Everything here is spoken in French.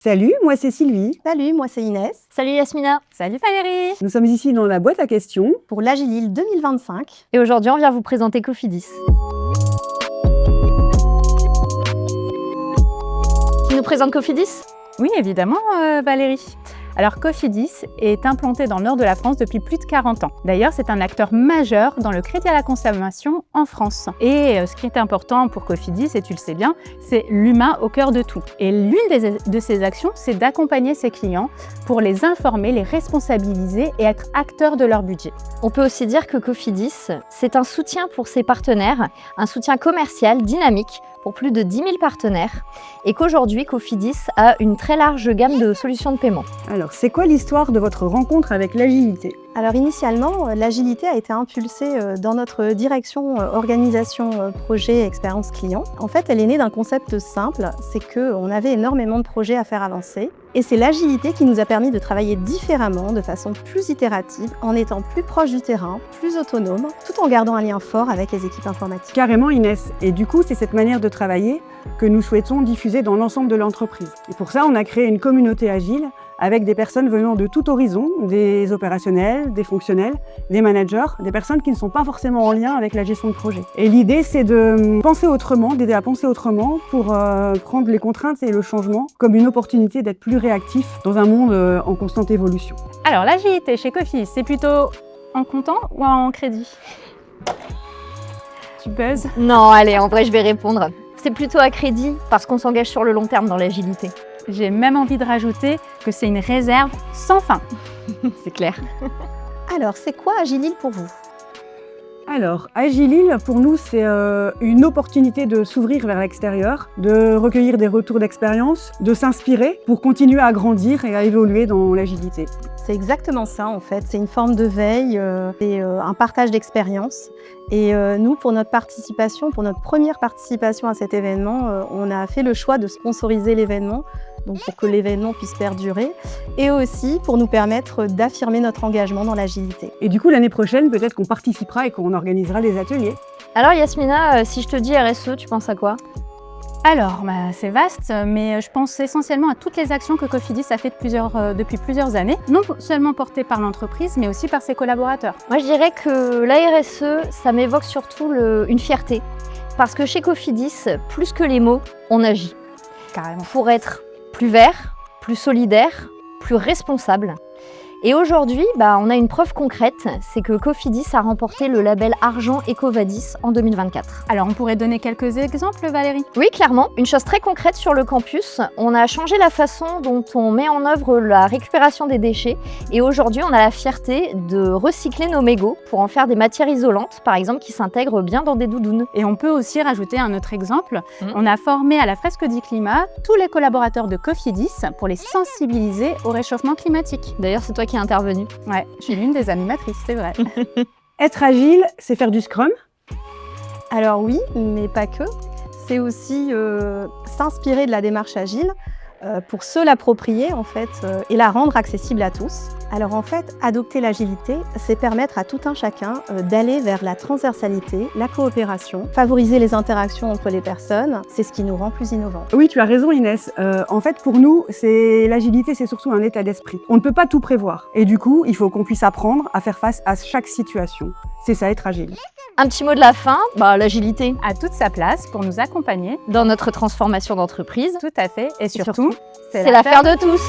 Salut, moi c'est Sylvie. Salut, moi c'est Inès. Salut Yasmina. Salut Valérie. Nous sommes ici dans la boîte à questions pour l'Agilil 2025. Et aujourd'hui, on vient vous présenter Cofidis. Tu nous présentes Cofidis ? Oui, évidemment Valérie. Alors Cofidis est implanté dans le nord de la France depuis plus de 40 ans. D'ailleurs, c'est un acteur majeur dans le crédit à la consommation en France. Et ce qui est important pour Cofidis, et tu le sais bien, c'est l'humain au cœur de tout. Et l'une de ses actions, c'est d'accompagner ses clients pour les informer, les responsabiliser et être acteurs de leur budget. On peut aussi dire que Cofidis, c'est un soutien pour ses partenaires, un soutien commercial dynamique pour plus de 10 000 partenaires et qu'aujourd'hui, Cofidis a une très large gamme de solutions de paiement. Alors, c'est quoi l'histoire de votre rencontre avec l'agilité ? Alors initialement, l'agilité a été impulsée dans notre direction organisation projet expérience client. En fait, elle est née d'un concept simple, c'est qu'on avait énormément de projets à faire avancer. Et c'est l'agilité qui nous a permis de travailler différemment, de façon plus itérative, en étant plus proche du terrain, plus autonome, tout en gardant un lien fort avec les équipes informatiques. Carrément Inès. Et du coup, c'est cette manière de travailler que nous souhaitons diffuser dans l'ensemble de l'entreprise. Et pour ça, on a créé une communauté agile avec des personnes venant de tout horizon, des opérationnels, des fonctionnels, des managers, des personnes qui ne sont pas forcément en lien avec la gestion de projet. Et l'idée, c'est de penser autrement, d'aider à penser autrement pour prendre les contraintes et le changement comme une opportunité d'être plus réactif dans un monde en constante évolution. Alors l'agilité chez Cofidis, c'est plutôt en comptant ou en crédit ? Tu buzzes ? Non, allez, en vrai, je vais répondre. C'est plutôt à crédit parce qu'on s'engage sur le long terme dans l'agilité. J'ai même envie de rajouter que c'est une réserve sans fin. C'est clair. Alors, c'est quoi Agilil pour vous ? Alors, Agilil, pour nous, c'est une opportunité de s'ouvrir vers l'extérieur, de recueillir des retours d'expérience, de s'inspirer pour continuer à grandir et à évoluer dans l'agilité. C'est exactement ça en fait, c'est une forme de veille, c'est un partage d'expérience. Et nous, pour notre participation, pour notre première participation à cet événement, on a fait le choix de sponsoriser l'événement, donc pour que l'événement puisse perdurer, et aussi pour nous permettre d'affirmer notre engagement dans l'agilité. Et du coup, l'année prochaine, peut-être qu'on participera et qu'on organisera des ateliers. Alors Yasmina, si je te dis RSE, tu penses à quoi ? Alors, c'est vaste, mais je pense essentiellement à toutes les actions que Cofidis a faites depuis plusieurs années, non seulement portées par l'entreprise, mais aussi par ses collaborateurs. Moi, je dirais que la RSE, ça m'évoque surtout une fierté. Parce que chez Cofidis, plus que les mots, on agit. Carrément. Pour être plus vert, plus solidaire, plus responsable. Et aujourd'hui, on a une preuve concrète, c'est que Cofidis a remporté le label Argent EcoVadis en 2024. Alors, on pourrait donner quelques exemples, Valérie ? Oui, clairement. Une chose très concrète sur le campus, on a changé la façon dont on met en œuvre la récupération des déchets. Et aujourd'hui, on a la fierté de recycler nos mégots pour en faire des matières isolantes, par exemple, qui s'intègrent bien dans des doudounes. Et on peut aussi rajouter un autre exemple. On a formé à la fresque du climat tous les collaborateurs de Cofidis pour les sensibiliser au réchauffement climatique. D'ailleurs, c'est toi qui es intervenue. Ouais, je suis l'une des animatrices, c'est vrai. Être agile, c'est faire du Scrum ? Alors oui, mais pas que. C'est aussi s'inspirer de la démarche agile pour se l'approprier en fait et la rendre accessible à tous. Alors en fait, adopter l'agilité, c'est permettre à tout un chacun d'aller vers la transversalité, la coopération, favoriser les interactions entre les personnes. C'est ce qui nous rend plus innovants. Oui, tu as raison Inès. En fait, pour nous, l'agilité, c'est surtout un état d'esprit. On ne peut pas tout prévoir. Et du coup, il faut qu'on puisse apprendre à faire face à chaque situation. C'est ça, être agile. Un petit mot de la fin, l'agilité À toute sa place pour nous accompagner dans notre transformation d'entreprise. Tout à fait. Et surtout, c'est l'affaire de tous.